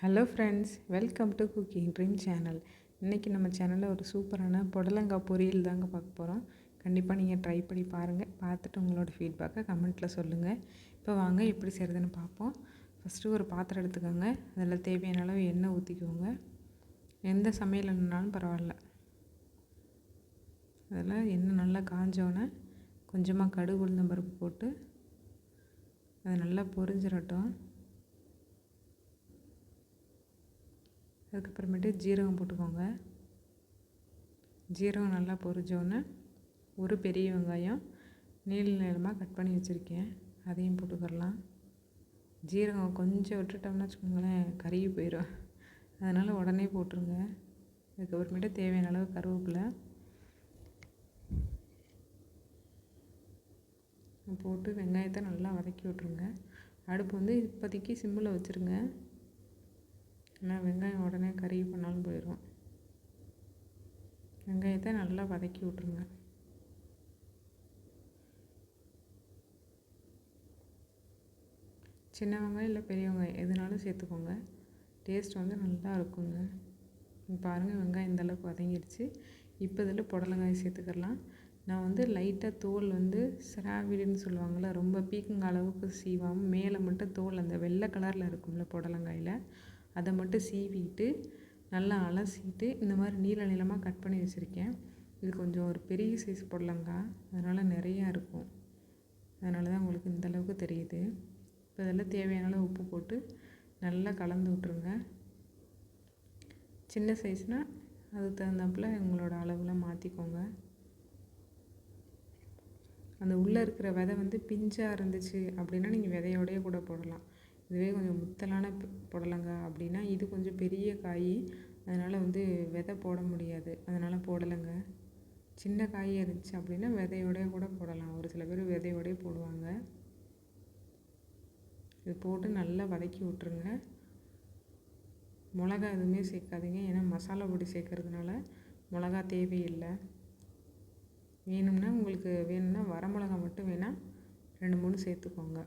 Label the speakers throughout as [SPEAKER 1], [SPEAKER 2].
[SPEAKER 1] Hello friends, welcome to cooking dream channel. இன்றைக்கி நம்ம சேனலில் ஒரு சூப்பரான புடலங்காய் பொரியல் தாங்க பார்க்க போகிறோம். கண்டிப்பாக நீங்கள் ட்ரை பண்ணி பாருங்கள். பார்த்துட்டு உங்களோட ஃபீட்பேக்கை கமெண்ட்டில் சொல்லுங்கள். இப்போ வாங்க எப்படி செய்கிறதுன்னு பார்ப்போம். ஃபஸ்ட்டு ஒரு பாத்திரம் எடுத்துக்கோங்க. அதில் தேவையான அளவு எண்ணெய் ஊற்றிக்கோங்க. எந்த சமையல் எண்ணெய்னாலும் பரவாயில்ல. அதில் எண்ணெய் நல்லா காஞ்சோன்னே கொஞ்சமாக கடுகு உளுந்தம் பருப்பு போட்டு அது நல்லா பொரிஞ்சிடட்டும். அதுக்கப்புறமேட்டு ஜீரகம் போட்டுக்கோங்க. ஜீரகம் நல்லா பொரிஞ்சோன்னே ஒரு பெரிய வெங்காயம் நீளமாக கட் பண்ணி வச்சுருக்கேன், அதையும் போட்டுக்கிடலாம். ஜீரகம் கொஞ்சம் விட்டுட்டோம்னா வச்சுக்கோங்களேன், கருகி போயிடும். அதனால் உடனே போட்டுருங்க. அதுக்கப்புறமேட்டு தேவையான அளவு கருவேப்பிலை போட்டு வெங்காயத்தை நல்லா வதக்கி விட்ருங்க. அடுப்பு வந்து இப்போதைக்கு சிம்மில் வச்சுருங்க. ஏன்னா வெங்காயம் உடனே கருகி பண்ணாலும் போயிடும். வெங்காயத்தை நல்லா வதக்கி விட்ருங்க. சின்ன வெங்காயம் இல்லை பெரிய வெங்காயம் எதுனாலும் சேர்த்துக்கோங்க. டேஸ்ட் வந்து நல்லா இருக்குங்க. பாருங்கள், வெங்காயம் இந்தளவுக்கு வதங்கிடுச்சு. இப்போ இதில் புடலங்காய் சேர்த்துக்கலாம். நான் வந்து லைட்டாக தோல் வந்து சிராவிடுன்னு சொல்லுவாங்கள்ல, ரொம்ப பீக்கங்க அளவுக்கு சீவாமல் மேலே மட்டும் தோல் அந்த வெள்ளை கலரில் இருக்கும்ல புடலங்காயில், அதை மட்டும் சீவிட்டு நல்லா அலசிட்டு இந்த மாதிரி நீளமாக கட் பண்ணி வச்சுருக்கேன். இது கொஞ்சம் ஒரு பெரிய சைஸ் புடலங்காய், அதனால் நிறையா இருக்கும். அதனால தான் உங்களுக்கு இந்தளவுக்கு தெரியுது. இப்போ இதெல்லாம் தேவையான அளவு உப்பு போட்டு நல்லா கலந்து விட்ருங்க. சின்ன சைஸ்னால் அதுக்கு தகுந்தாப்பில் உங்களோட அளவில் மாற்றிக்கோங்க. அந்த உள்ளே இருக்கிற விதை வந்து பிஞ்சாக இருந்துச்சு அப்படின்னா நீங்கள் விதையோடையே கூட போடலாம். இதுவே கொஞ்சம் முத்தலான புடலங்காய் அப்படின்னா இது கொஞ்சம் பெரிய காய், அதனால் வந்து விதை போட முடியாது, அதனால் போடலைங்க. சின்ன காய் இருந்துச்சு அப்படின்னா விதையோடையே கூட போடலாம். ஒரு சில பேர் விதையோடையே போடுவாங்க. இது போட்டு நல்லா வதக்கி விட்ருங்க. மிளகா எதுவுமே சேர்க்காதீங்க, ஏன்னா மசாலா பொடி சேர்க்கறதுனால மிளகா தேவையில்லை. வேணும்னா வரமிளகா மட்டும் வேணால் 2-3 சேர்த்துக்கோங்க.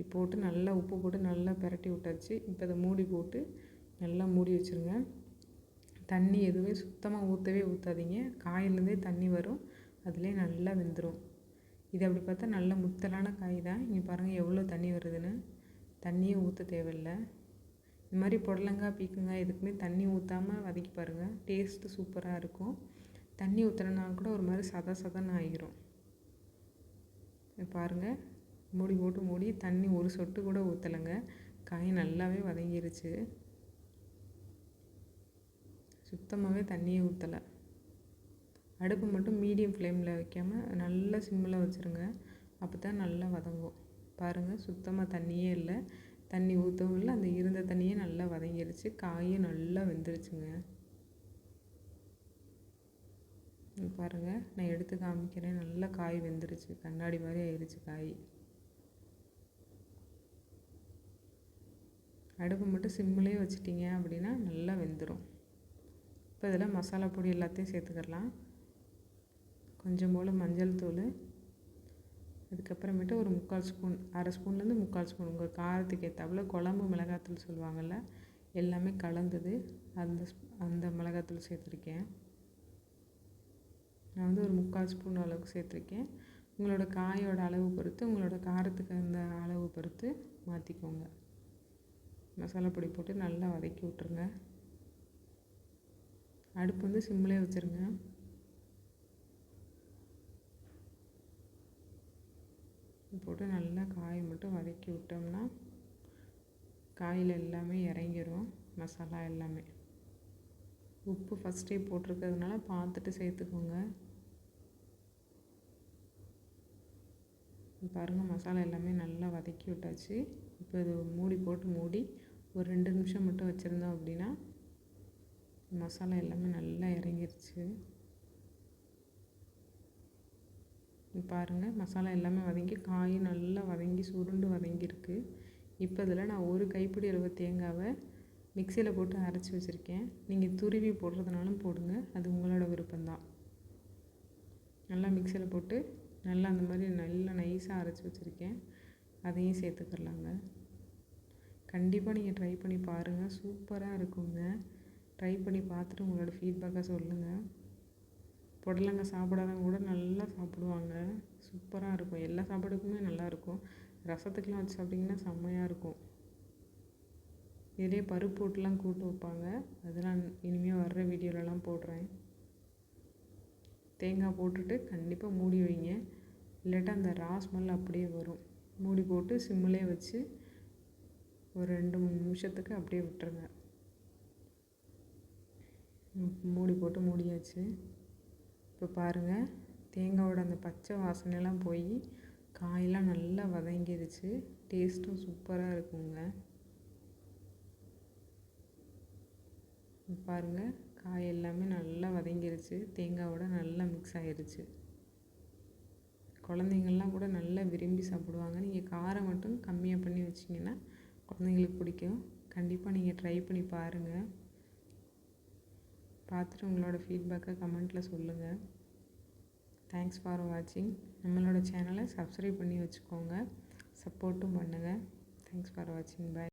[SPEAKER 1] இப்போ போட்டு நல்லா உப்பு போட்டு நல்லா பிரட்டி விட்டாச்சு. இப்போ அதை மூடி போட்டு நல்லா மூடி வச்சுருங்க. தண்ணி எதுவுமே சுத்தமாக ஊற்றாதீங்க. காயிலேருந்தே தண்ணி வரும், அதிலே நல்லா வெந்துடும். இது அப்படி பார்த்தா நல்ல முத்தலான காய் தான். இங்கே பாருங்கள் எவ்வளோ தண்ணி வருதுன்னு. தண்ணியே ஊற்ற தேவையில்லை. இந்த மாதிரி புடலங்காய் பீக்கங்காய் எதுக்குமே தண்ணி ஊற்றாமல் வதக்கி பாருங்கள், டேஸ்ட்டு சூப்பராக இருக்கும். தண்ணி ஊற்றுறனா கூட ஒரு மாதிரி சதன்னு ஆகிரும். பாருங்கள், மூடி போட்டு மூடி தண்ணி ஒரு சொட்டு கூட ஊற்றலைங்க. காய் நல்லாவே வதங்கிருச்சு. சுத்தமாகவே தண்ணியே ஊற்றலை. அடுப்பு மட்டும் மீடியம் ஃப்ளேமில் வைக்காமல் நல்லா சிம்மில் வச்சுருங்க. அப்போ தான் நல்லா வதங்கும். பாருங்கள், சுத்தமாக தண்ணியே இல்லை, தண்ணி ஊற்றவும் இல்லை, அந்த இருந்த தண்ணியே நல்லா வதங்கிருச்சு. காயும் நல்லா வெந்துருச்சுங்க. பாருங்கள், நான் எடுத்து காமிக்கிறேன். நல்லா காய் வெந்துருச்சு, கண்ணாடி மாதிரி ஆயிடுச்சு காய். அடுப்பு மட்டும் சிம்மிலே வச்சிட்டிங்க அப்படின்னா நல்லா வெந்துடும். இப்போ இதில் மசாலா பொடி எல்லாத்தையும் சேர்த்துக்கலாம். கொஞ்சம் போல் மஞ்சள் தூள், அதுக்கப்புறமேட்டு ஒரு 3/4 ஸ்பூன், அரை ஸ்பூன்லேருந்து 3/4 ஸ்பூன் உங்கள் காரத்துக்கு ஏற்றாப்புல குழம்பு மிளகாத்தூள் சொல்லுவாங்கள்ல, எல்லாமே கலந்தது அந்த மிளகாத்தூள் சேர்த்துருக்கேன். நான் வந்து ஒரு 3/4 ஸ்பூன் அளவுக்கு சேர்த்துருக்கேன். உங்களோட காயோட அளவு பொறுத்து, உங்களோட காரத்துக்கு அந்த அளவு பொறுத்து மாற்றிக்கோங்க. மசாலா பொடி போட்டு நல்லா வதக்கி விட்ருங்க. அடுப்பு வந்து சிம்மிலே வச்சுருங்க. போட்டு நல்லா காய் மட்டும் வதக்கி விட்டோம்னா காயில் எல்லாமே இறங்கிடும், மசாலா எல்லாமே. உப்பு ஃபஸ்ட்டே போட்டிருக்கிறதுனால பார்த்துட்டு சேர்த்துக்கோங்க. பாருங்கள், மசாலா எல்லாமே நல்லா வதக்கி விட்டாச்சு. இப்போ இது மூடி போட்டு மூடி ஒரு 2 நிமிஷம் மட்டும் வச்சுருந்தோம் அப்படின்னா மசாலா எல்லாமே நல்லா இறங்கிருச்சு. பாருங்கள், மசாலா எல்லாமே வதங்கி காய் நல்லா வதங்கி சுருண்டு வதங்கியிருக்கு. இப்போ இதில் நான் ஒரு கைப்பிடி அளவு தேங்காவை மிக்சியில் போட்டு அரைச்சி வச்சுருக்கேன். நீங்கள் துருவி போடுறதுனாலும் போடுங்க, அது உங்களோட விருப்பம்தான். நல்லா மிக்சியில் போட்டு நல்லா அந்த மாதிரி நல்லா நைஸாக அரைச்சி வச்சுருக்கேன், அதையும் சேர்த்துக்கலாங்க. கண்டிப்பாக நீங்கள் ட்ரை பண்ணி பாருங்கள். சூப்பராக இருக்குங்க. ட்ரை பண்ணி பார்த்துட்டு உங்களோட ஃபீட்பேக்கை சொல்லுங்கள். புடலங்காய் சாப்பிடாதவங்க கூட நல்லா சாப்பிடுவாங்க. சூப்பராக இருக்கும். எல்லா சாப்பாடுக்குமே நல்லாயிருக்கும். ரசத்துக்கெலாம் வச்சு சாப்பிட்டிங்கன்னா செம்மையாக இருக்கும். இதிலே பருப்பு போட்டுலாம் கூட்டு வைப்பாங்க. அதெல்லாம் இனிமேல் வர்ற வீடியோலலாம் போடுறேன். தேங்காய் போட்டுட்டு கண்டிப்பாக மூடி வைங்க. இல்லாட்டா அந்த ஸ்மெல் அப்படியே வரும். மூடி போட்டு சிம்மிலே வச்சு ஒரு 2-3 நிமிஷத்துக்கு அப்படியே விட்டுருங்க. மூடி போட்டு மூடியாச்சு. இப்போ பாருங்கள், தேங்காயோட அந்த பச்சை வாசனைலாம் போய் காயெல்லாம் நல்லா வதங்கிடுச்சு. டேஸ்ட்டும் சூப்பராக இருக்குங்க. பாருங்கள், காய் எல்லாமே நல்லா வதங்கிருச்சு. தேங்காயோட நல்லா மிக்ஸ் ஆகிருச்சு. குழந்தைங்கள்லாம் கூட நல்லா விரும்பி சாப்பிடுவாங்க. நீங்கள் காரம் மட்டும் கம்மியாக பண்ணி வச்சிங்கன்னா குழந்தைங்களுக்கு பிடிக்கும். கண்டிப்பாக நீங்கள் ட்ரை பண்ணி பாருங்கள். பார்த்துட்டு உங்களோட ஃபீட்பேக்கை கமெண்ட்டில் சொல்லுங்கள். தேங்க்ஸ் ஃபார் வாட்சிங். நம்மளோட சேனலை சப்ஸ்கிரைப் பண்ணி வச்சுக்கோங்க. சப்போர்ட்டும் பண்ணுங்கள். தேங்க்ஸ் ஃபார் வாட்சிங். பாய்.